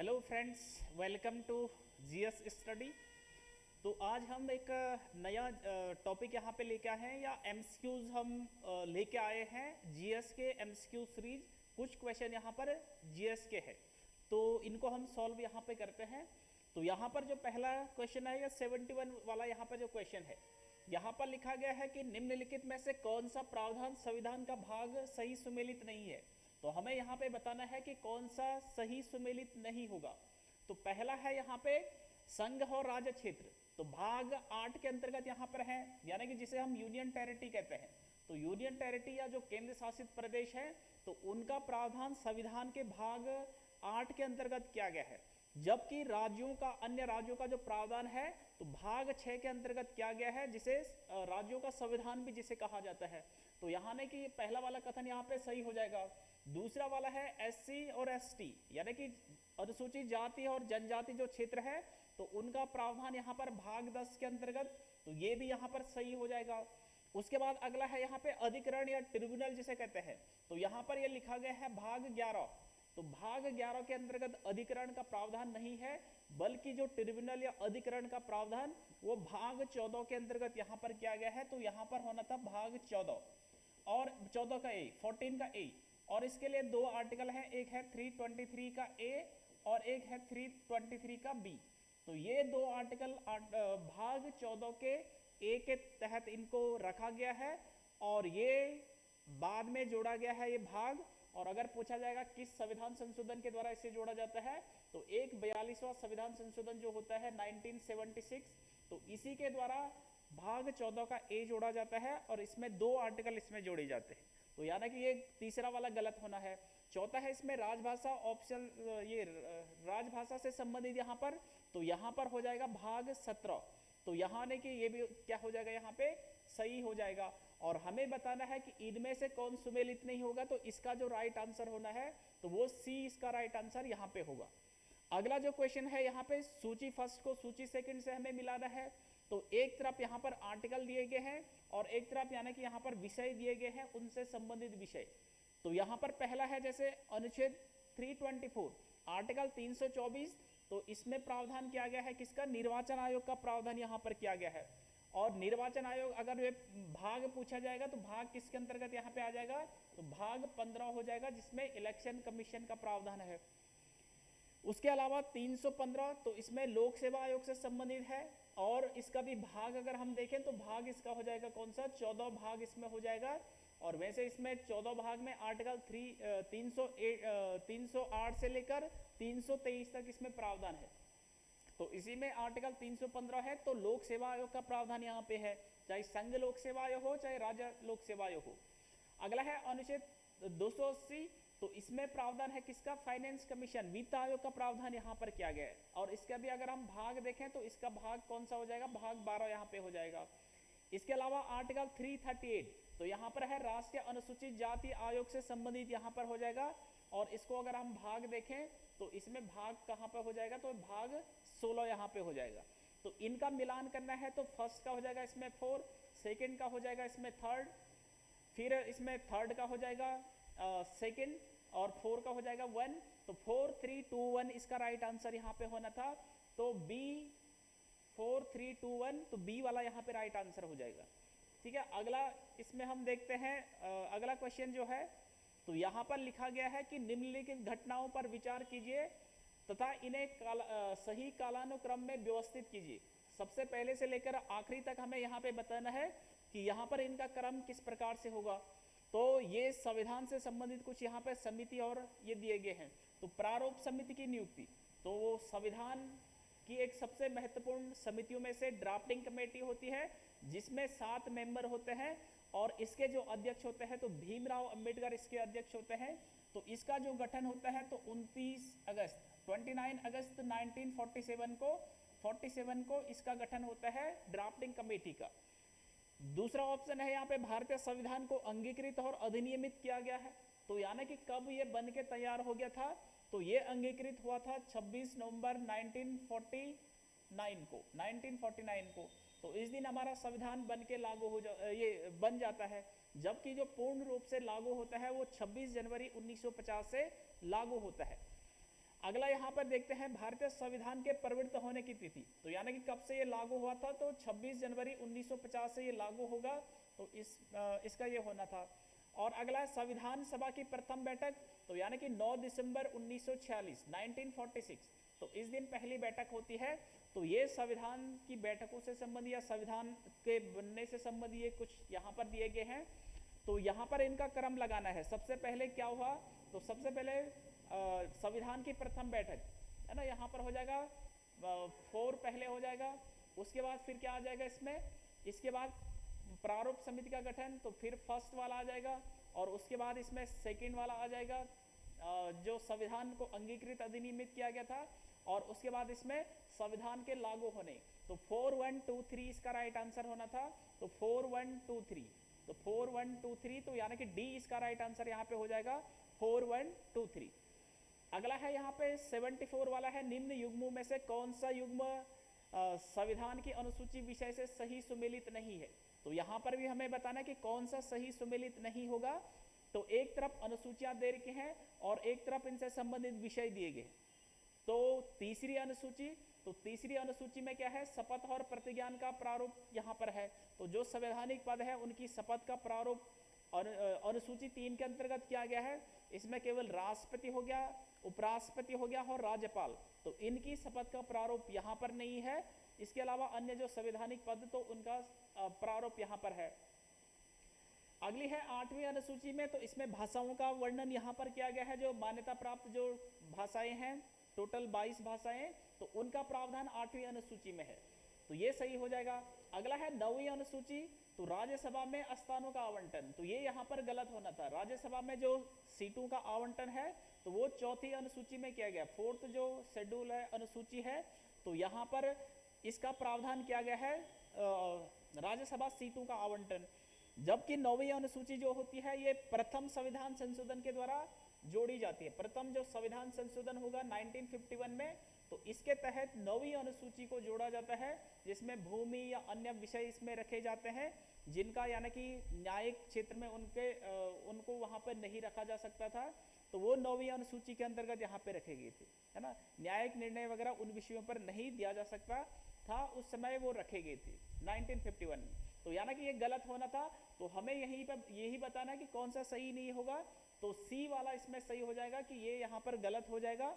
Hello friends, welcome to GS study. तो आज हम एक नया टॉपिक यहाँ पे लेके आए हैं या एमसीक्यूज हम लेके आए हैं। जीएस के एमसीक्यू सीरीज कुछ क्वेश्चन यहाँ पर जीएस के हैं, तो इनको हम सॉल्व यहाँ पे करते हैं। तो यहाँ पर जो पहला क्वेश्चन है, 71 वाला यहाँ पर जो क्वेश्चन है, यहाँ पर लिखा गया है कि निम्नलिखित में से कौन सा प्रावधान संविधान का भाग सही सुमेलित नहीं है। तो हमें यहाँ पे बताना है कि कौन सा सही सुमेलित नहीं होगा। तो पहला है यहाँ पे संघ और राज्य क्षेत्र, तो भाग 8 के अंतर्गत यहाँ पर है, यानी कि जिसे हम यूनियन टेरिटरी कहते हैं। तो यूनियन टेरिटरी या जो केंद्र शासित प्रदेश है, तो उनका प्रावधान संविधान के भाग 8 के अंतर्गत किया गया है। जबकि राज्यों का, अन्य राज्यों का जो प्रावधान है, तो भाग 6 के अंतर्गत किया गया है, जिसे राज्यों का संविधान भी जिसे कहा जाता है। तो यहाँ ने कि पहला वाला कथन यहाँ पे सही हो जाएगा। दूसरा वाला है एससी और एसटी, यानी कि अनुसूचित जाति और जनजाति जो क्षेत्र है, तो उनका प्रावधान यहाँ पर भाग 10 के अंतर्गत, तो ये भी यहाँ पर सही हो जाएगा। उसके बाद अगला है यहाँ पे अधिकरण या ट्रिब्यूनल जिसे कहते हैं, तो यहाँ पर ये लिखा गया है भाग 11। तो भाग 11 के अंतर्गत अधिकरण का प्रावधान नहीं है, बल्कि जो ट्रिब्यूनल या अधिकरण का प्रावधान वो भाग 14 के अंतर्गत यहाँ पर किया गया है। तो यहाँ पर होना था भाग 14 और 14 का ए, 14 का ए। और इसके लिए दो आर्टिकल हैं, एक है 323 का ए और एक है 323 का बी। तो ये दो आर्टिकल भाग 14 के ए के तहत इनको रखा गया है और ये बाद में जोड़ा गया है ये भाग। और अगर पूछा जाएगा किस संविधान संशोधन के द्वारा इसे जोड़ा जाता है, तो एक 42वां संविधान संशोधन जो होता है 1976, तो इसी के द्वारा भाग 14 का ए जोड़ा जाता है और इसमें दो आर्टिकल इसमें जोड़े जाते हैं। तो यानी कि ये तीसरा वाला गलत होना है। चौथा है इसमें राजभाषा ऑप्शन, ये राजभाषा से संबंधित यहाँ पर, तो यहाँ पर हो जाएगा भाग 17। तो यहाँ ने कि ये भी क्या हो जाएगा, यहाँ पे सही हो जाएगा। और हमें बताना है कि इनमें से कौन सुमेलित नहीं होगा, तो इसका जो राइट आंसर होना है, तो वो सी इसका राइट आंसर यहाँ पे होगा। अगला जो क्वेश्चन है, यहाँ पे सूची फर्स्ट को सूची सेकंड से हमें मिलाना है। तो एक तरफ यहाँ पर आर्टिकल दिए गए हैं और एक तरफ यानी कि यहाँ पर विषय दिए गए हैं, उनसे संबंधित विषय। तो यहाँ पर पहला है जैसे अनुच्छेद 324 आर्टिकल 324, तो इसमें प्रावधान किया गया है किसका, निर्वाचन आयोग का प्रावधान यहाँ पर किया गया है। और निर्वाचन आयोग अगर वे भाग पूछा जाएगा तो भाग किसके अंतर्गत यहाँ पे आ जाएगा, तो भाग 15 हो जाएगा, जिसमें इलेक्शन कमीशन का प्रावधान है। उसके अलावा 315, तो इसमें लोक सेवा आयोग से संबंधित है और इसका भी भाग अगर हम देखें तो भाग इसका हो जाएगा कौन सा, 14 भाग इसमें हो जाएगा। और वैसे इसमें 14 भाग में आर्टिकल 308 से लेकर 323 तक इसमें प्रावधान है। तो इसी में आर्टिकल 315 है, तो लोक सेवा आयोग का प्रावधान यहाँ पे है, चाहे संघ लोक सेवा आयोग हो चाहे राज्य लोक सेवा आयोग हो। अगला है अनुच्छेद 280, तो इसमें प्रावधान है किसका, फाइनेंस कमीशन, वित्त आयोग का प्रावधान यहाँ पर किया गया है। और इसका भी अगर हम भाग देखें तो इसका भाग कौन सा हो जाएगा, भाग 12 यहाँ पे हो जाएगा। इसके अलावा आर्टिकल 338, तो यहाँ पर है राष्ट्रीय अनुसूचित जाति आयोग से संबंधित यहाँ पर हो जाएगा। और इसको अगर हम भाग देखें तो इसमें भाग कहाँ पर हो जाएगा, तो भाग 16 यहाँ पे हो जाएगा। तो इनका मिलान करना है, तो फर्स्ट का हो जाएगा इसमें 4, सेकेंड का हो जाएगा इसमें 3rd, फिर इसमें 3rd का हो जाएगा सेकेंड और 4 का हो जाएगा 1। तो 4 3 2 1 इसका राइट आंसर यहाँ पे होना था। तो बी 4 3 2 1, तो बी वाला यहाँ पे राइट आंसर हो जाएगा। ठीक है, अगला इसमें हम देखते हैं अगला क्वेश्चन जो है, तो यहाँ पर लिखा गया है कि निम्नलिखित घटनाओं पर विचार कीजिए तथा इन्हें सही कालानुक्रम में व्यवस्थित कीजिए। सबसे पहले से लेकर आखिरी तक हमें यहाँ पे बताना है कि यहाँ पर इनका क्रम किस प्रकार से होगा। तो ये संविधान से संबंधित कुछ यहाँ पे समिति और ये दिए गए हैं। तो प्रारूप समिति की नियुक्ति, तो वो संविधान की एक सबसे महत्वपूर्ण समितियों में से ड्राफ्टिंग कमेटी होती है, जिसमें 7 मेंबर होते हैं और इसके जो अध्यक्ष होते हैं, तो भीमराव अंबेडकर इसके अध्यक्ष होते हैं। तो इसका जो गठन होता है, तो 29 अगस्त 1947 को इसका गठन होता है ड्राफ्टिंग कमेटी का। दूसरा ऑप्शन है यहाँ पे भारतीय संविधान को अंगीकृत और अधिनियमित किया गया है। तो यानी कि कब ये बन के तैयार हो गया था, तो ये अंगीकृत हुआ था 26 नवंबर 1949 को। तो इस दिन हमारा संविधान बन के लागू हो ये बन जाता है, जबकि जो पूर्ण रूप से लागू होता है वो 26 जनवरी 1950 से लागू होता है। अगला यहाँ पर देखते हैं भारतीय संविधान के प्रवृत्त होने की तिथि, तो यानी कि कब से ये लागू हुआ था, तो 26 जनवरी 1950 से ये लागू होगा, तो इसका ये होना था। और अगला है संविधान सभा की प्रथम बैठक, तो यानी कि 9 दिसंबर 1946 1946, तो इस दिन पहली बैठक होती है। तो ये संविधान की बैठकों से संबंधित या संविधान के बनने से संबंधित ये कुछ यहाँ पर दिए गए हैं। तो यहाँ पर इनका क्रम लगाना है। सबसे पहले क्या हुआ, तो सबसे पहले संविधान की प्रथम बैठक है ना, यहाँ पर हो जाएगा 4 पहले हो जाएगा। उसके बाद फिर क्या आ जाएगा इसमें, इसके बाद प्रारूप समिति का गठन, तो फिर फर्स्ट वाला आ जाएगा। और उसके बाद इसमें सेकंड वाला आ जाएगा, जो संविधान को अंगीकृत अधिनियमित किया गया था। और उसके बाद इसमें संविधान के लागू होने, तो 4 1 2 3 इसका राइट आंसर होना था। तो 4 1 2 3, तो 4 1 2 3, तो यानी कि डी इसका राइट आंसर यहाँ पे हो जाएगा 4 1 2 3। अगला है यहाँ पे 74 वाला है, निम्न युग्मों में से कौन सा युग्म संविधान की अनुसूची विषय से सही सुमेलित नहीं है। तो यहाँ पर भी हमें बताना है कि कौन सा सही सुमेलित नहीं होगा। तो एक तरफ अनुसूचियां दे रखी हैं और एक तरफ इनसे संबंधित विषय दिए गए। तो तीसरी अनुसूची, तो तीसरी अनुसूची में क्या है, शपथ और प्रतिज्ञान का प्रारूप यहाँ पर है। तो जो संवैधानिक पद है उनकी शपथ का प्रारूप अनुसूची 3 के अंतर्गत किया गया है। इसमें केवल राष्ट्रपति हो गया, उपराष्ट्रपति हो गया और राज्यपाल, तो इनकी शपथ का प्रारूप यहाँ पर नहीं है। इसके अलावा अन्य जो संवैधानिक पद, तो उनका प्रारूप यहाँ पर है। अगली है 8वीं अनुसूची में, तो इसमें भाषाओं का वर्णन यहाँ पर किया गया है। जो मान्यता प्राप्त जो भाषाएं हैं, टोटल 22 भाषाएं, तो उनका प्रावधान 8वीं अनुसूची में है, तो ये सही हो जाएगा। अगला है 9वीं अनुसूची, तो राज्यसभा में स्थानों का आवंटन, तो ये यहाँ पर गलत होना था। राज्यसभा में जो सीटों का आवंटन है, तो वो 4थी अनुसूची में किया गया। 4th जो शेड्यूल है, अनुसूची है, तो यहाँ पर इसका प्रावधान किया गया है राज्यसभा सीटों का आवंटन। जबकि 9वीं अनुसूची जो होती है, ये प्रथम संविधान संशोधन के द्वारा जोड़ी जाती है। प्रथम जो संविधान संशोधन होगा 1951 में, तो इसके तहत 9वीं अनुसूची को जोड़ा जाता है, जिसमें भूमि या अन्य विषय इसमें रखे जाते हैं, जिनका यानी कि न्यायिक क्षेत्र में उनको वहां पर नहीं रखा जा सकता था, तो वो 9वीं अनुसूची के अंतर्गत यहाँ पे रखे गए थे, है ना। न्यायिक निर्णय वगैरह उन विषयों पर नहीं दिया जा सकता था, उस समय वो रखे गए थे 1951 में। तो यानी कि ये गलत होना था। तो हमें यहीं पर यही बताना है कि कौन सा सही नहीं होगा। तो सी वाला इसमें सही हो जाएगा कि ये यहाँ पर गलत हो जाएगा।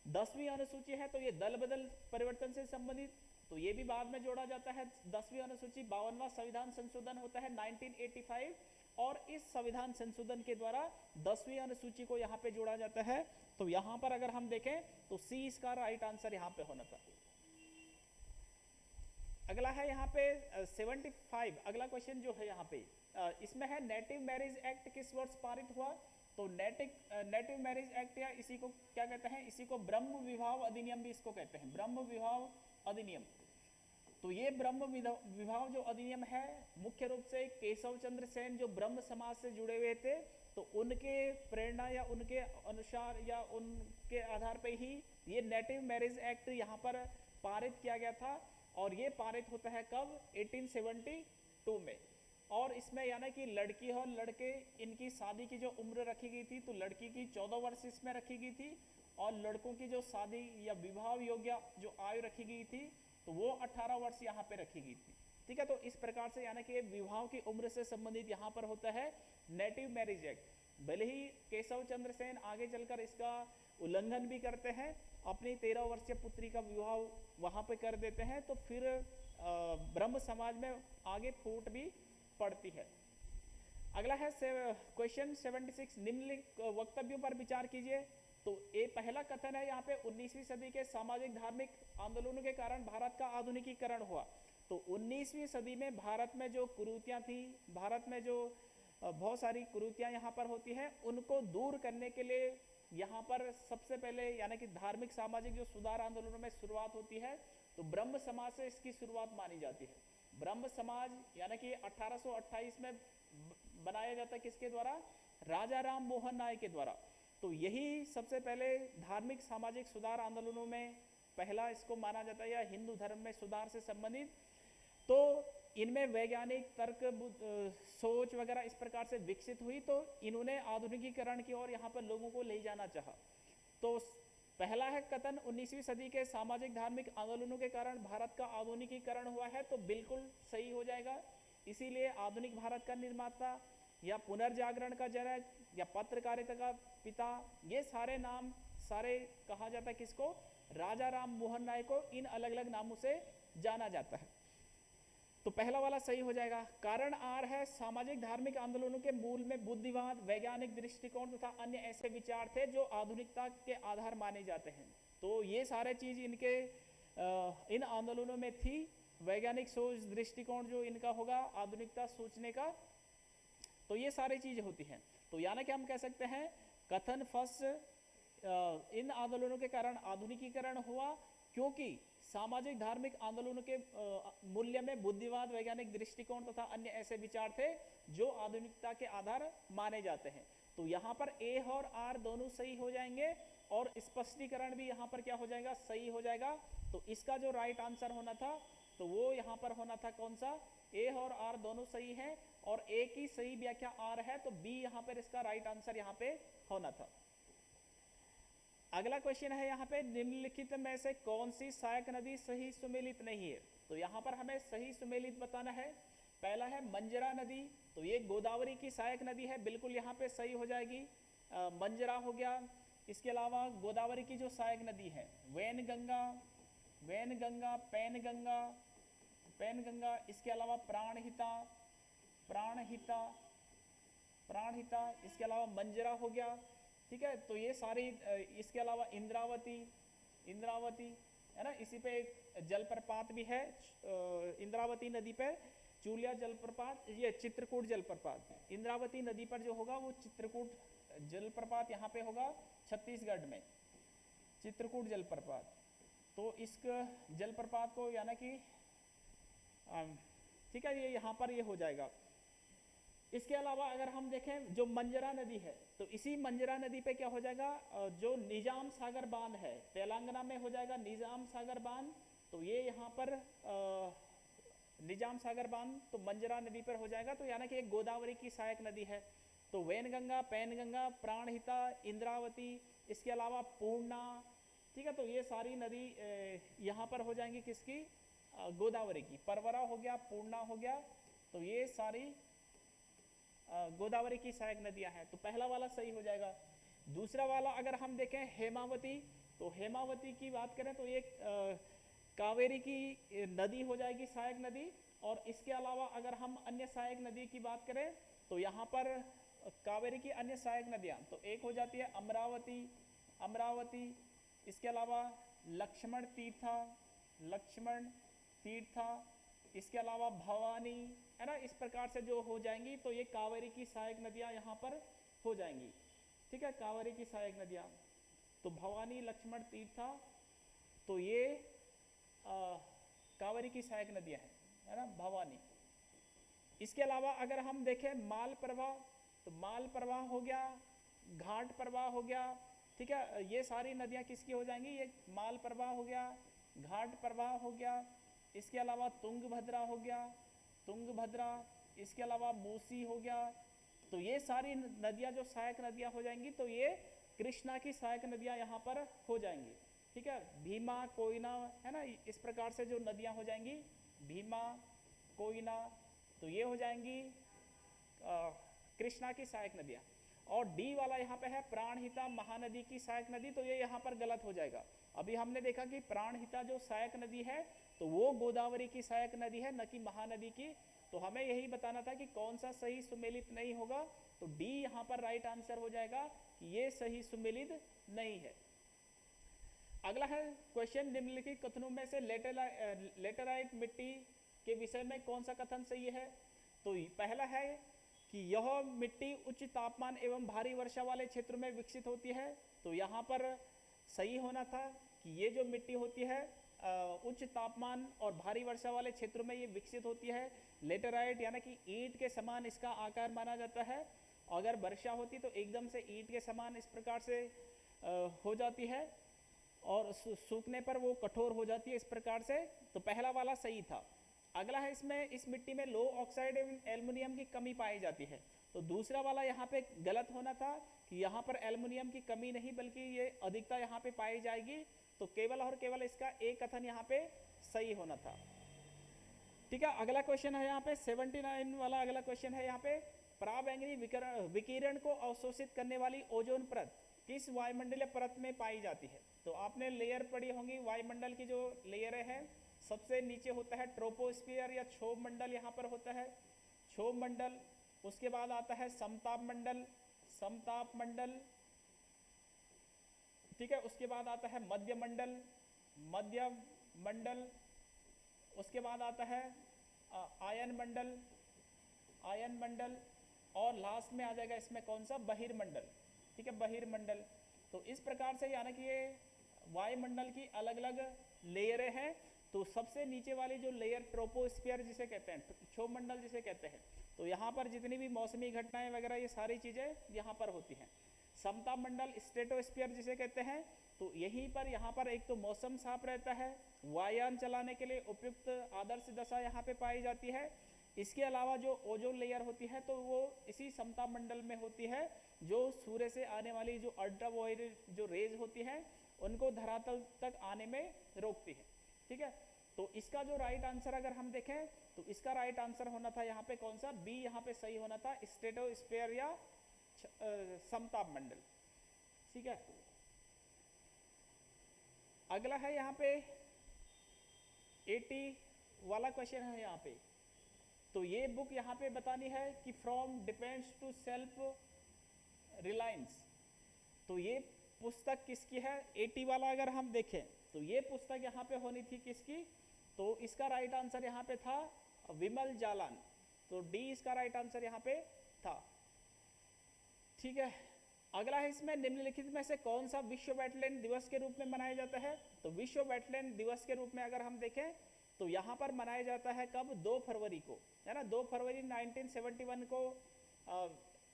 10वीं अनुसूची है, तो ये दल बदल परिवर्तन से संबंधित, तो ये भी बाद में जोड़ा जाता है। 10वीं अनुसूची 52वां संविधान संशोधन होता है 1985, और इस संविधान संशोधन के द्वारा 10वीं अनुसूची को यहाँ पे जोड़ा जाता है। तो यहाँ पर अगर हम देखें तो सी इसका राइट आंसर यहाँ पे होना था। अगला है यहाँ पे 75, अगला क्वेश्चन जो है यहाँ पे इसमें है नेटिव मैरिज एक्ट किस वर्ष पारित हुआ। तो नेटिव मैरिज एक्ट, या इसी को क्या कहते हैं, इसी को ब्रह्म विवाह अधिनियम भी इसको कहते हैं, ब्रह्म विवाह अधिनियम। तो ये ब्रह्म विवाह जो अधिनियम है, मुख्य रूप से केशव चंद्र सेन जो ब्रह्म समाज से जुड़े हुए थे, तो उनके प्रेरणा या उनके अनुसार या उनके आधार पर ही ये नेटिव मैरिज एक्ट यहाँ पर पारित किया गया था। और ये पारित होता है कब, 1872 में। और इसमें यानी कि लड़की और लड़के, इनकी शादी की जो उम्र रखी गई थी, तो लड़की की 14 वर्ष इसमें रखी गई थी, और लड़कों की जो शादी या विवाह योग्य जो आयु रखी गई थी, तो वो 18 वर्ष यहाँ पे रखी गई थी। ठीक है, तो इस प्रकार से यानी कि विवाह की उम्र से संबंधित यहाँ पर होता है नेटिव मैरिज एक्ट। भले ही केशव चंद्र सेन आगे चलकर इसका उल्लंघन भी करते हैं, अपनी 13 वर्षीय पुत्री का विवाह वहाँ पे कर देते हैं, तो फिर ब्रह्म समाज में आगे फूट भी पड़ती है। अगला है क्वेश्चन 76, निम्नलिखित वक्तव्यों पर विचार कीजिए। तो ये पहला कथन है यहाँ पे, 19वीं सदी के सामाजिक धार्मिक आंदोलनों के कारण भारत का आधुनिकीकरण हुआ। तो 19वीं सदी में भारत में जो कुरीतियाँ थी, भारत में जो बहुत सारी कुरीतियाँ यहाँ पर होती हैं, उनको दूर करने के लिए यहाँ पर सबसे पहले यानी कि धार्मिक सामाजिक जो सुधार आंदोलनों में शुरुआत होती है, तो ब्रह्म समाज से इसकी शुरुआत मानी जाती है। ब्रह्म समाज यानी कि 1828 में बनाया जाता है, किसके द्वारा, राजा राम मोहन राय के द्वारा। तो यही सबसे पहले धार्मिक सामाजिक सुधार आंदोलनों में पहला इसको माना जाता है, या हिंदू धर्म में सुधार से संबंधित। तो इनमें वैज्ञानिक तर्क सोच वगैरह इस प्रकार से विकसित हुई, तो इन्होंने आधुनिकीकरण की ओर यहाँ पर लोगों को ले जाना चाहा। तो पहला है कथन 19वीं सदी के सामाजिक धार्मिक आंदोलनों के कारण भारत का आधुनिकीकरण हुआ है, तो बिल्कुल सही हो जाएगा। इसीलिए आधुनिक भारत का निर्माता या पुनर्जागरण का जनक या पत्रकारिता का पिता, ये सारे नाम सारे कहा जाता है किसको? राजा राम मोहन राय को इन अलग अलग नामों से जाना जाता है। तो पहला वाला सही हो जाएगा। कारण आर है सामाजिक धार्मिक आंदोलनों के मूल में बुद्धिवाद, वैज्ञानिक दृष्टिकोण तथा अन्य ऐसे विचार थे जो आधुनिकता के आधार माने जाते हैं। तो ये सारे चीज इनके इन आंदोलनों में थी। वैज्ञानिक सोच, दृष्टिकोण जो इनका होगा आधुनिकता सोचने का, तो ये सारी चीजें होती हैं। तो यानी कि हम कह सकते हैं कथन फर्स्ट, इन आंदोलनों के कारण आधुनिकीकरण हुआ क्योंकि सामाजिक धार्मिक आंदोलनों के मूल्य में बुद्धिवाद, वैज्ञानिक दृष्टिकोण तथा अन्य ऐसे विचार थे जो आधुनिकता के आधार माने जाते हैं। तो यहाँ पर ए और आर दोनों सही हो जाएंगे और स्पष्टीकरण भी यहाँ पर क्या हो जाएगा? सही हो जाएगा। तो इसका जो राइट आंसर होना था तो वो यहाँ पर होना था कौन सा? ए और आर दोनों सही है और ए की सही व्याख्या आर है, तो बी यहाँ पर इसका राइट आंसर यहाँ पे होना था। अगला क्वेश्चन है यहाँ पे, निम्नलिखित में से कौन सी सहायक नदी सही सुमेलित नहीं है? तो यहाँ पर हमें सही सुमेलित बताना है। पहला है मंजरा नदी, तो ये गोदावरी की सहायक नदी है, बिल्कुल यहाँ पे सही हो जाएगी। मंजरा हो गया। इसके अलावा गोदावरी की जो सहायक नदी है वैनगंगा, वैनगंगा, पैनगंगा, पैनगंगा, इसके अलावा प्राणहिता, प्राणहिता, प्राणहिता, इसके अलावा मंजरा हो गया। ठीक है, तो ये सारी, इसके अलावा इंद्रावती, इंद्रावती है ना, इसी पे एक जलप्रपात भी है इंद्रावती नदी पर, चूलिया जलप्रपात, ये चित्रकूट जलप्रपात। इंद्रावती नदी पर जो होगा वो चित्रकूट जलप्रपात यहाँ पे होगा छत्तीसगढ़ में, चित्रकूट जलप्रपात। तो इस जलप्रपात को यानी कि ठीक है, ये यहाँ पर ये हो जाएगा। इसके अलावा अगर हम देखें जो मंजरा नदी है, तो इसी मंजरा नदी पे क्या हो जाएगा? जो निजाम सागर बांध है तेलंगाना में हो जाएगा, निजाम सागर बांध। तो ये यहाँ पर निजाम सागर बांध तो मंजरा नदी पर हो जाएगा। तो यानी कि एक गोदावरी की सहायक नदी है। तो वैनगंगा, पैनगंगा, प्राणहिता, इंद्रावती, इसके अलावा पूर्णा, ठीक है, तो ये सारी नदी यहाँ पर हो जाएंगी किसकी? गोदावरी की। परवरा हो गया, पूर्णा हो गया, तो ये सारी गोदावरी की सहायक नदियां हैं। तो पहला वाला सही हो जाएगा। दूसरा वाला अगर हम देखें हेमावती, तो हेमावती की बात करें तो ये कावेरी की नदी हो जाएगी सहायक नदी। और इसके अलावा अगर हम अन्य सहायक नदी की बात करें तो यहाँ पर कावेरी की अन्य सहायक नदियाँ तो एक हो जाती है अमरावती, अमरावती, इसके अलावा लक्ष्मण तीर्था, लक्ष्मण तीर्था, इसके अलावा भवानी, है ना, इस प्रकार से जो हो जाएंगी तो ये कावेरी की सहायक नदियाँ यहाँ पर हो जाएंगी। ठीक है, कावेरी की सहायक नदियाँ तो भवानी, लक्ष्मण तीर्था, तो ये कावेरी की सहायक नदियाँ हैं, है ना, भवानी। इसके अलावा अगर हम देखें माल प्रवाह, तो माल प्रवाह हो गया, घाट प्रवाह हो गया। ठीक है, ये सारी नदियाँ किसकी हो जाएंगी? ये माल प्रवाह हो गया, घाट प्रवाह हो गया, इसके अलावा तुंगभद्रा हो गया, तुंगभद्रा, इसके अलावा मूसी हो गया। तो ये सारी नदियाँ जो सहायक नदियाँ हो जाएंगी तो ये कृष्णा की सहायक नदियाँ यहाँ पर हो जाएंगी। ठीक है, भीमा, कोयना, है ना, इस प्रकार से जो नदियाँ हो जाएंगी, भीमा, कोयना, तो ये हो जाएंगी कृष्णा की सहायक नदियाँ। और डी वाला यहाँ पे है प्राणहिता महानदी की सहायक नदी, तो ये यहाँ पर गलत हो जाएगा। अभी हमने देखा कि प्राणहिता जो सहायक नदी है तो वो गोदावरी की सहायक नदी है, न कि महानदी की। तो हमें यही बताना था कि कौन सा सही सुमेलित नहीं होगा, तो डी यहाँ पर राइट आंसर हो जाएगा कि ये सही सुमेलित नहीं है। अगला है क्वेश्चन, निम्नलिखित कथनों में से लेटेराइट मिट्टी के विषय में कौन सा कथन सही है? तो पहला है कि यह मिट्टी उच्च तापमान एवं भारी वर्षा वाले क्षेत्र में विकसित होती है। तो यहाँ पर सही होना था कि ये जो मिट्टी होती है उच्च तापमान और भारी वर्षा वाले क्षेत्रों में ये विकसित होती है। लेटेराइट यानी कि ईंट के समान इसका आकार माना जाता है। अगर वर्षा होती तो एकदम से ईंट के समान इस प्रकार से हो जाती है और सूखने पर वो कठोर हो जाती है इस प्रकार से। तो पहला वाला सही था। अगला है इसमें इस मिट्टी में लो ऑक्साइड एवं एल्युमिनियम की कमी पाई जाती है। तो दूसरा वाला यहाँ पे गलत होना था कि यहाँ पर एल्युमिनियम की कमी नहीं बल्कि ये अधिकता यहाँ पे पाई जाएगी, तो केवल और केवल इसका एक कथन यहाँ पे सही होना था। ठीक है, अगला क्वेश्चन है यहाँ पे 79 वाला अगला क्वेश्चन है यहाँ पे, पराबैंगनी विकिरण को अवशोषित करने वाली ओजोन परत किस वायुमंडलीय परत में पाई जाती है? तो आपने लेयर पढ़ी होंगी, वायुमंडल की जो लेयर है सबसे नीचे होता है ट्रोपोस्फियर या क्षोभ मंडल, यहाँ पर होता है क्षोभ मंडल, उसके बाद आता है समताप मंडल, समताप मंडल, ठीक है, उसके बाद आता है मध्य मंडल, मध्य मंडल, उसके बाद आता है आयन मंडल, आयन मंडल, और लास्ट में आ जाएगा इसमें कौन सा, बहिर्मंडल। ठीक है, बहिर्मंडल। तो इस प्रकार से यानी कि ये वायुमंडल की अलग अलग लेयरें हैं। तो सबसे नीचे वाली जो लेयर ट्रोपोस्फियर जिसे कहते हैं, क्षोभ मंडल जिसे कहते हैं, तो यहाँ पर जितनी भी मौसमी घटनाएं वगैरह ये सारी चीजें यहाँ पर होती हैं। समताप मंडल स्ट्रेटोस्फीयर जिसे कहते हैं, तो यहीं पर यहाँ पर एक तो मौसम साफ रहता है, वायुयान चलाने के लिए उपयुक्त आदर्श दशा यहाँ पे पाई जाती है। इसके अलावा जो ओजोन लेयर होती है तो वो इसी समताप मंडल में होती है, जो सूर्य से आने वाली जो अल्ट्रावायलेट जो रेज होती है उनको धरातल तक आने में रोकती है। ठीक है, तो इसका जो राइट आंसर अगर हम देखें तो इसका राइट आंसर होना था यहाँ पे कौन सा, बी यहाँ पे सही होना था, स्ट्रेटोस्फीयर या समताप मंडल। ठीक है, अगला है यहाँ पे 80 वाला क्वेश्चन है यहाँ पे। तो ये बुक यहाँ पे बतानी है कि from depends to self reliance, तो ये पुस्तक किसकी है? 80 वाला अगर हम देखें तो ये पुस्तक यहाँ पे होनी थी किसकी? तो इसका राइट आंसर यहाँ पे था विमल जालान, तो डी इसका राइट आंसर यहाँ पे था। ठीक है, अगला है इसमें निम्नलिखित में से कौन सा विश्व वेटलैंड दिवस के रूप में मनाया जाता है? तो विश्व वेटलैंड दिवस के रूप में अगर हम देखें तो यहाँ पर मनाया जाता है कब? 2 फरवरी को, है ना। 2 फरवरी 1971 को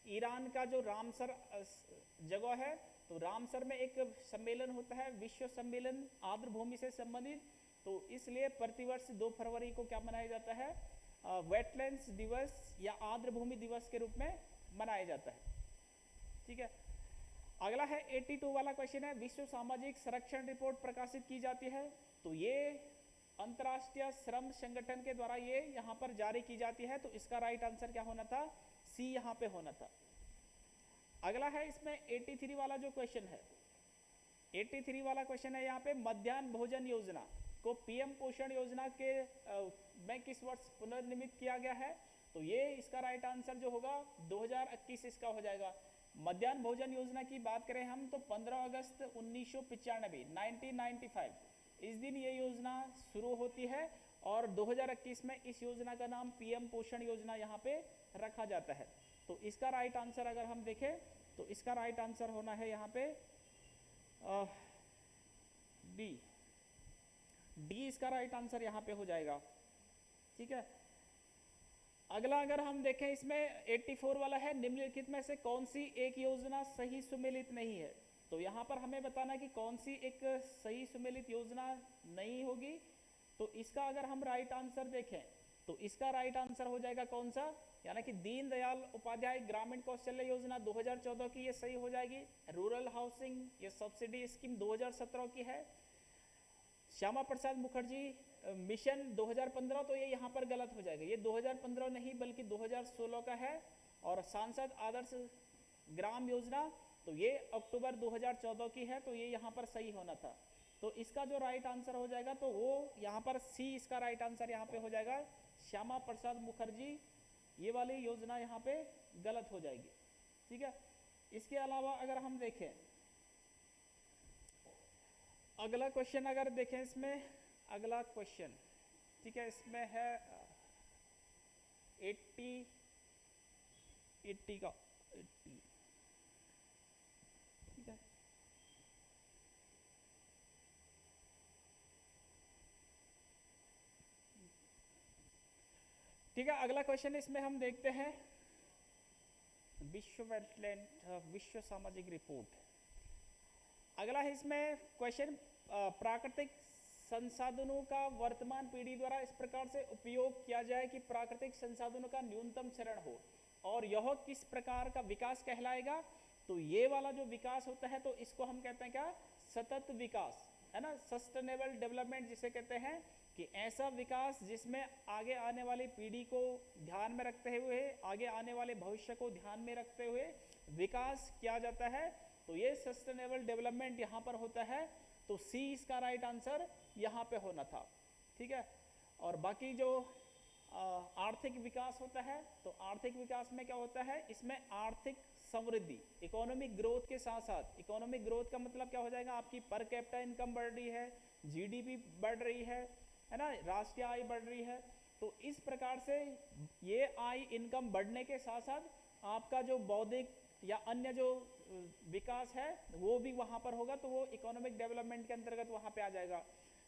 ईरान का जो रामसर जगह है, तो रामसर में एक सम्मेलन होता है, विश्व सम्मेलन आर्द्र भूमि से संबंधित, तो इसलिए प्रतिवर्ष 2 फरवरी को क्या मनाया जाता है? वेटलैंड्स दिवस या आर्द्र भूमि दिवस के रूप में मनाया जाता है। ठीक है, अगला है 82 वाला क्वेश्चन है, विश्व सामाजिक संरक्षण रिपोर्ट प्रकाशित की जाती है, तो ये अंतर्राष्ट्रीय श्रम संगठन के द्वारा ये यहाँ पर जारी की जाती है, तो इसका राइट आंसर क्या होना था? सी यहाँ पे होना था। अगला है इसमें 83 वाला जो क्वेश्चन है, 83 वाला क्वेश्चन है यहाँ पे, मध्याह्न भोजन योजना को पीएम पोषण योजना के में किस वर्ष पुनर्निर्मित किया गया है? तो ये इसका राइट आंसर जो होगा 2021 इसका हो जाएगा। मध्याह्न भोजन योजना की बात करें हम तो 15 अगस्त 1995 इस दिन ये योजना शुरू होती है, और 2021 में इस योजना का नाम पीएम पोषण योजना यहाँ पे रखा जाता है। तो इसका राइट आंसर अगर हम देखें तो इसका राइट आंसर होना है यहाँ पे डी, डी इसका राइट आंसर यहाँ पे हो जाएगा। ठीक है, अगला अगर हम देखें इसमें 84 वाला है, निम्नलिखित में से कौन सी एक योजना सही सुमेलित नहीं है? तो यहाँ पर हमें बताना है कि कौन सी एक सही सुमेलित योजना नहीं होगी। तो इसका अगर हम राइट आंसर देखें तो इसका राइट आंसर हो जाएगा कौन सा, यानी कि दीनदयाल उपाध्याय ग्रामीण कौशल्य योजना 2014 की ये सही हो जाएगी। रूरल हाउसिंग ये सब्सिडी स्कीम 2017 की है। श्यामा प्रसाद मुखर्जी मिशन 2015, तो ये यहाँ पर गलत हो जाएगा, ये 2015 नहीं बल्कि 2016 का है। और सांसद आदर्श ग्राम योजना तो ये अक्टूबर 2014 की है, तो ये यहाँ पर सही होना था। तो इसका जो राइट आंसर हो जाएगा तो वो यहाँ पर सी इसका राइट आंसर यहाँ पे हो जाएगा, श्यामा प्रसाद मुखर्जी ये वाली योजना यहाँ पे गलत हो जाएगी। ठीक है, इसके अलावा अगर हम देखें अगला क्वेश्चन अगर देखें इसमें अगला क्वेश्चन, ठीक है, इसमें है 80 का 80। ठीक है, ठीक है, अगला क्वेश्चन इसमें हम देखते हैं विश्व वेटलैंड विश्व सामाजिक रिपोर्ट। अगला है इसमें क्वेश्चन, प्राकृतिक संसाधनों का वर्तमान पीढ़ी द्वारा इस प्रकार से उपयोग किया जाए कि प्राकृतिक संसाधनों का न्यूनतम क्षरण हो। और यह किस प्रकार का विकास कहलाएगा? तो ये वाला जो विकास होता है तो इसको हम कहते हैं क्या? सतत विकास, है ना, सस्टेनेबल डेवलपमेंट जिसे कहते हैं, कि ऐसा विकास जिसमें आगे आने वाली पीढ़ी को ध्यान में रखते हुए, आगे आने वाले भविष्य को ध्यान में रखते हुए विकास किया जाता है। तो ये सस्टेनेबल डेवलपमेंट यहाँ पर होता है। तो सी इसका राइट आंसर यहाँ पे होना था, ठीक है। और बाकी जो आर्थिक विकास होता है, तो आर्थिक विकास में क्या होता है? इसमें आर्थिक समृद्धि, इकोनॉमिक ग्रोथ के साथ साथ, इकोनॉमिक ग्रोथ का मतलब क्या हो जाएगा? आपकी पर कैपिटा इनकम बढ़ रही है, जीडीपी बढ़ रही है ना, राष्ट्रीय आय बढ़ रही है। तो इस प्रकार से ये आय इनकम बढ़ने के साथ साथ आपका जो बौद्धिक या अन्य जो विकास है वो भी वहां पर होगा, तो वो इकोनॉमिक डेवलपमेंट के अंतर्गत वहां पे आ जाएगा।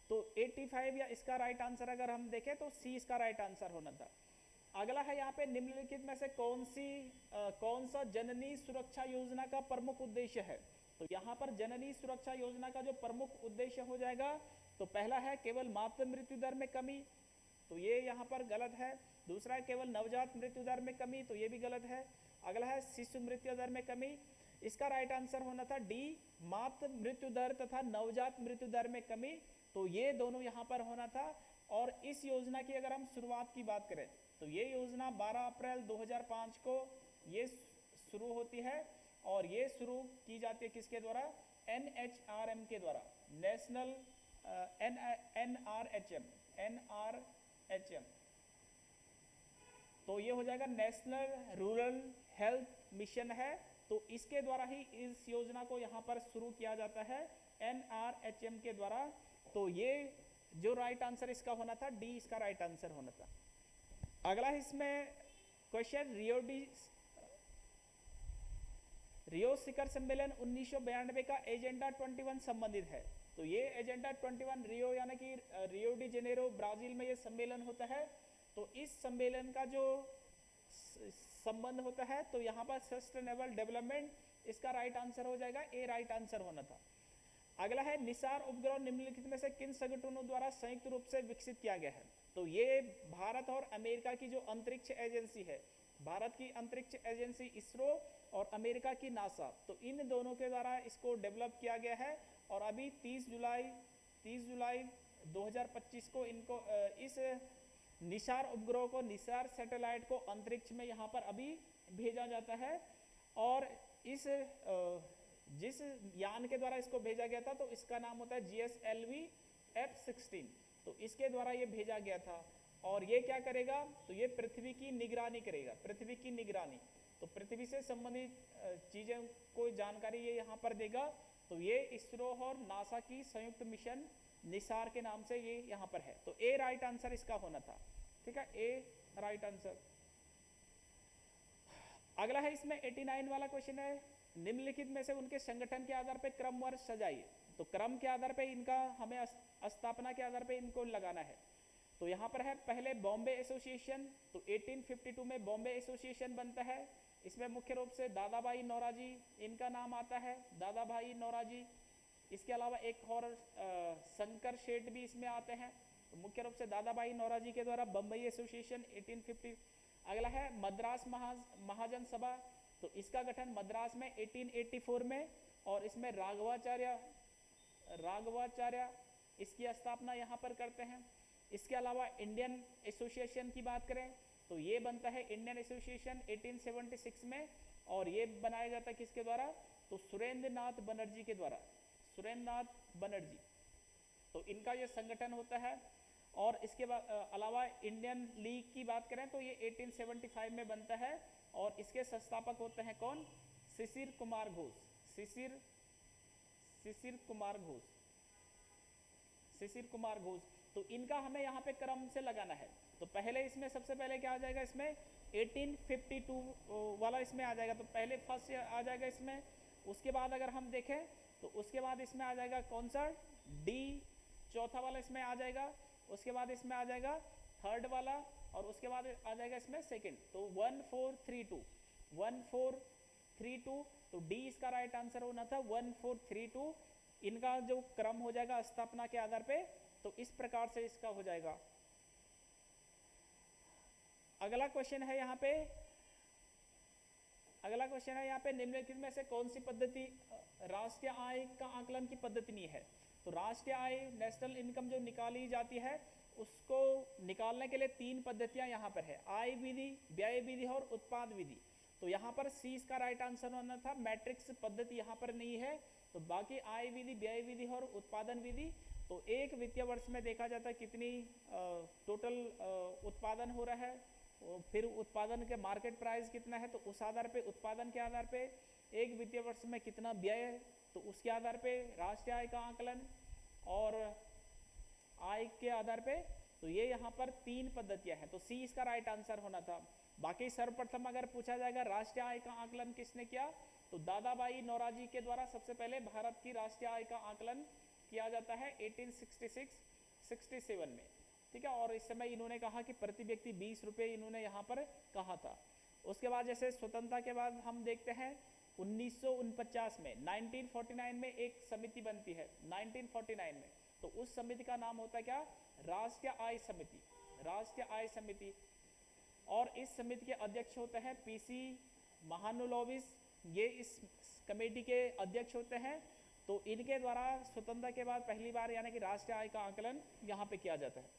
तो 85 या इसका राइट आंसर अगर हम देखें तो सी इसका राइट आंसर होना था। अगला है यहाँ पे, निम्नलिखित में से कौन सा जननी सुरक्षा योजना का प्रमुख उद्देश्य है? तो यहाँ पर जननी सुरक्षा योजना का जो प्रमुख उद्देश्य हो जाएगा, तो पहला है केवल मातृ मृत्यु दर में कमी, तो ये यहाँ पर गलत है। दूसरा है केवल नवजात मृत्यु दर में कमी, तो ये भी गलत है। अगला है शिशु मृत्यु दर में कमी, इसका राइट आंसर होना था डी, मातृ मृत्यु दर तथा नवजात मृत्यु दर में कमी, तो ये दोनों यहाँ पर होना था। और इस योजना की अगर हम शुरुआत की बात करें तो ये योजना 12 अप्रैल 2005 को ये शुरू होती है, और ये शुरू की जाती है किसके द्वारा? NHRM के द्वारा, नेशनल NRHM। तो ये हो जाएगा नेशनल रूरल हेल्थ मिशन है, तो इसके द्वारा ही इस योजना को यहाँ पर शुरू किया जाता है, NRHM के द्वारा। तो ये जो राइट आंसर इसका होना था, डी इसका राइट आंसर होना था। अगला इसमें क्वेश्चन, रियो शिखर सम्मेलन 1992 का एजेंडा 21 संबंधित है। तो ये एजेंडा 21 रियो यानी कि रियो डी जेनेरो ब्राजील में ये सम्मेलन होता है। तो इस सम्मेलन का जो संबंध होता है, तो यहाँ पर सस्टेनेबल डेवलपमेंट, इसका राइट आंसर हो जाएगा ए, राइट आंसर होना था। अगला है, निसार उपग्रह निम्नलिखित में से किन संगठनों द्वारा संयुक्त रूप से विकसित किया गया है? तो ये भारत और अमेरिका की जो अंतरिक्ष एजेंसी है, भारत की अंतरिक्ष एजेंसी इसरो और अमेरिका की नासा, तो इन दोनों के द्वारा इसको डेवलप किया गया है। और अभी 30 जुलाई 2025 को इनको इस निसार उपग्रह को, निसार सैटेलाइट को अंतरिक्ष में यहाँ पर अभी भेजा जाता है। और इस जिस यान के द्वारा इसको भेजा गया था, तो इसका नाम होता है GSLV F-16, तो इसके द्वारा ये भेजा गया था। और ये क्या करेगा? तो ये पृथ्वी की निगरानी करेगा, पृथ्वी की निगरानी, तो पृथ्वी से संबंधित चीजें को जानकारी ये यहाँ पर देगा। तो ये इसरो और नासा की संयुक्त मिशन निसार के नाम से ये यहाँ पर है। तो ए राइट आंसर इसका होना था, ठीक है, ए राइट आंसर। अगला है इसमें 89 वाला क्वेश्चन है, निम्नलिखित में से उनके संगठन के आधार पर क्रमवार सजाइए। तो क्रम के आधार पर इनका हमें स्थापना के आधार पर इनको लगाना है। तो यहाँ पर है पहले बॉम्बे एसोसिएशन, तो 1852 में बॉम्बे एसोसिएशन बनता है। इसमें मुख्य रूप से दादा भाई नौरोजी इनका नाम आता है, दादा भाई नौरोजी। इसके अलावा एक और शंकर शेठ भी इसमें आते हैं। तो मुख्य रूप से दादा भाई नौरोजी के द्वारा बम्बई एसोसिएशन 1850। अगला है मद्रास महाजन सभा, तो इसका गठन मद्रास में 1884 में, और इसमें राघवाचार्य इसकी स्थापना यहाँ पर करते हैं। इसके अलावा इंडियन एसोसिएशन की बात करें तो ये बनता है इंडियन एसोसिएशन 1876 में, और ये बनाया जाता है किसके द्वारा? तो सुरेंद्र नाथ बनर्जी के द्वारा, सुरेंद्र नाथ बनर्जी, तो इनका ये संगठन होता है। और इसके अलावा इंडियन लीग की बात करें तो ये 1875 में बनता है, और इसके संस्थापक होते हैं कौन? शिशिर कुमार घोष, शिशिर कुमार घोष। तो इनका हमें यहाँ पे क्रम से लगाना है। तो पहले इसमें सबसे पहले क्या आ जाएगा? इसमें 1852 वाला इसमें आ जाएगा, तो पहले फर्स्ट आ जाएगा इसमें। उसके बाद अगर हम देखें तो उसके बाद इसमें आ जाएगा कौन सा? डी, चौथा वाला इसमें आ जाएगा। उसके बाद इसमें आ जाएगा थर्ड वाला, और उसके बाद आ जाएगा इसमें सेकंड। तो 1432, तो डी इसका राइट आंसर होना था 1432। इनका जो क्रम हो जाएगा स्थापना के आधार पे, तो इस प्रकार से इसका हो जाएगा। अगला क्वेश्चन है यहाँ पे, अगला क्वेश्चन है यहाँ पे, निम्नलिखित में से कौन सी पद्धति राष्ट्रीय आय का आकलन की पद्धति नहीं है? तो राष्ट्रीय आय, नेशनल इनकम जो निकाली जाती है, उसको निकालने के लिए 3 पद्धतियां यहाँ पर है, आय विधि, व्यय विधि और उत्पाद विधि। तो यहाँ पर सी इसका राइट आंसर होना था, मैट्रिक्स पद्धति यहाँ पर नहीं है। तो बाकी आय विधि, व्यय विधि और उत्पादन विधि, तो एक वित्तीय वर्ष में देखा जाता है कितनी टोटल उत्पादन हो रहा है, फिर उत्पादन के मार्केट प्राइस कितना है, तो उस आधार पे, उत्पादन के आधार पे एक वित्तीय वर्ष में कितना व्यय है, तो उसके आधार पे राष्ट्रीय आय का आकलन, और आय के आधार पे। तो ये यहाँ पर 3 पद्धतियां हैं, तो सी इसका राइट आंसर होना था। बाकी सर्वप्रथम अगर पूछा जाएगा राष्ट्रीय आय का आकलन किसने किया, तो दादाभाई नौरोजी के द्वारा सबसे पहले भारत की राष्ट्रीय आय का आकलन किया जाता है 1866-67 में, ठीक है। और इस समय इन्होंने कहा कि प्रति व्यक्ति 20 रुपये इन्होंने यहाँ पर कहा था। उसके बाद जैसे स्वतंत्रता के बाद हम देखते हैं 1949 में, 1949 में एक समिति बनती है 1949 में, तो उस समिति का नाम होता है क्या, राष्ट्रीय आय समिति, राष्ट्रीय आय समिति। और इस समिति के अध्यक्ष होते हैं पीसी महानुलोविस, ये इस कमेटी के अध्यक्ष होते हैं। तो इनके द्वारा स्वतंत्रता के बाद पहली बार यानी कि राष्ट्रीय आय का आकलन यहाँ पे किया जाता है,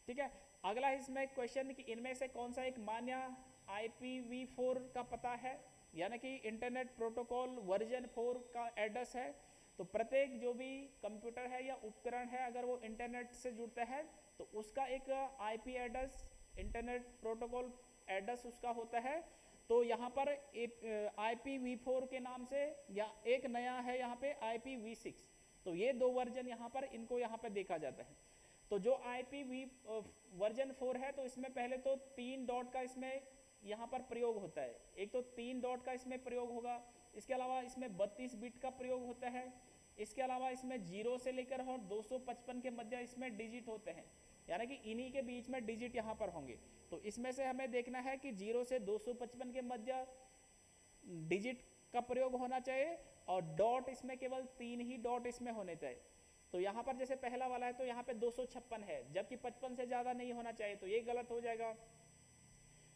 ठीक है। अगला इसमें क्वेश्चन कि इनमें से कौन सा एक मान्य IPv4 का पता है, यानी कि इंटरनेट प्रोटोकॉल वर्जन 4 का एड्रेस है। तो प्रत्येक जो भी कंप्यूटर है या उपकरण है, अगर वो इंटरनेट से जुड़ता है तो उसका एक IP address, internet protocol address उसका होता है। तो यहाँ पर IPv4 के नाम से, या एक नया है यहाँ पे IPv6, तो ये 2 वर्जन यहाँ पर इनको यहाँ पे देखा जाता है। तो जो वर्जन 4 है, तो इसमें पहले तो 3 डॉट का इसमें यहाँ पर प्रयोग होता है, एक तो 3 डॉट का इसमें प्रयोग होगा, इसके अलावा इसमें 32 बिट का प्रयोग होता है, इसके अलावा इसमें 0 से लेकर और 255 के मध्य इसमें डिजिट होते हैं, यानी कि इन्हीं के बीच में डिजिट यहाँ पर होंगे। तो इसमें से हमें देखना है कि 0 से 255 के मध्य डिजिट का प्रयोग होना चाहिए, और डॉट इसमें केवल 3 ही डॉट इसमें होने चाहिए। तो यहाँ पर जैसे पहला वाला है तो यहाँ पे 256 है, जबकि 55 से ज़्यादा नहीं होना चाहिए, तो ये गलत हो जाएगा।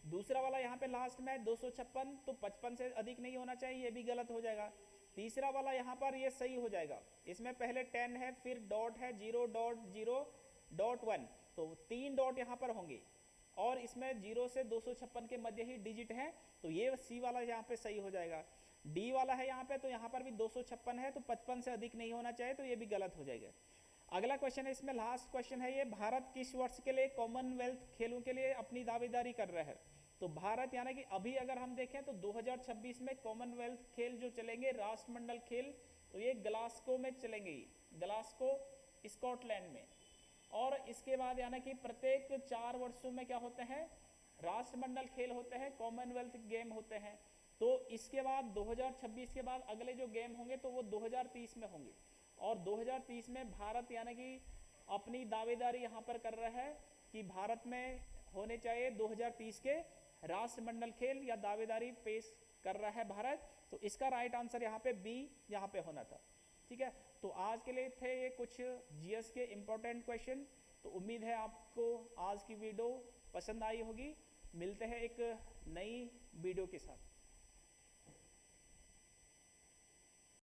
दूसरा वाला यहाँ पे लास्ट में 256, तो 55 से अधिक नहीं होना चाहिए, ये भी गलत हो जाएगा। तीसरा वाला यहाँ पर ये सही हो जाएगा, इसमें पहले 10 है, फिर डॉट है 0.0.1, तो 3 डॉट यहाँ पर होंगे, और इसमें 0 से 256 के मध्य ही डिजिट है, तो ये सी वाला यहाँ पे सही हो जाएगा। डी वाला है यहाँ पे, तो यहाँ पर भी 256 है, तो 55 से अधिक नहीं होना चाहिए, तो ये भी गलत हो जाएगा। अगला क्वेश्चन है, इसमें लास्ट क्वेश्चन है ये, भारत किस वर्ष के लिए कॉमनवेल्थ खेलों के लिए अपनी दावेदारी कर रहा है? तो भारत यानी कि अभी अगर हम देखें तो 2026 में कॉमनवेल्थ खेल जो चलेंगे, राष्ट्रमंडल खेल, तो ये ग्लासगो में चलेंगे, ग्लासगो स्कॉटलैंड में। और इसके बाद यानी कि प्रत्येक 4 वर्षों में क्या होते हैं, राष्ट्रमंडल खेल होते हैं, कॉमनवेल्थ गेम होते हैं। तो इसके बाद 2026 के बाद अगले जो गेम होंगे तो वो 2030 में होंगे, और 2030 में भारत यानी कि अपनी दावेदारी यहाँ पर कर रहा है कि भारत में होने चाहिए 2030 के राष्ट्रमंडल खेल, या दावेदारी पेश कर रहा है भारत। तो इसका राइट आंसर यहाँ पे बी यहाँ पे होना था, ठीक है। तो आज के लिए थे ये कुछ जीएस के इम्पोर्टेंट क्वेश्चन। तो उम्मीद है आपको आज की वीडियो पसंद आई होगी। मिलते हैं एक नई वीडियो के साथ।